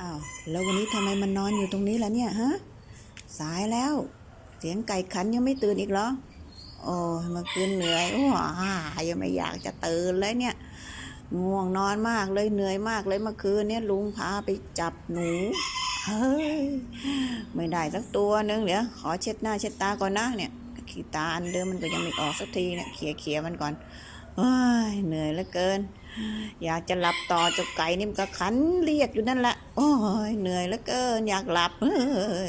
อ้าวแล้ววันนี้ทำไมมันนอนอยู่ตรงนี้ล่ะเนี่ยฮะสายแล้วเสียงไก่ขันยังไม่ตื่นอีกเหรอโอ้ยเมื่อคืนเหนื่อยว้ายังไม่อยากจะตื่นเลยเนี่ยง่วงนอนมากเลยเหนื่อยมากเลยเมื่อคืนเนี่ยลุงพาไปจับหนูเฮ้ยไม่ได้สักตัวนึงเดี๋ยวขอเช็ดหน้าเช็ดตาก่อนนะเนี่ยขี้ตาอันเดิมมันก็ยังไม่ออกสักทีเนี่ยเขี่ยมันก่อนเฮ้ยเหนื่อยเหลือเกินอยากจะหลับต่อเจ้าไก่นี่มันก็ขันเรียกอยู่นั่นแหละโอ้ยเหนื่อยเหลือเกินอยากหลับเฮ้ย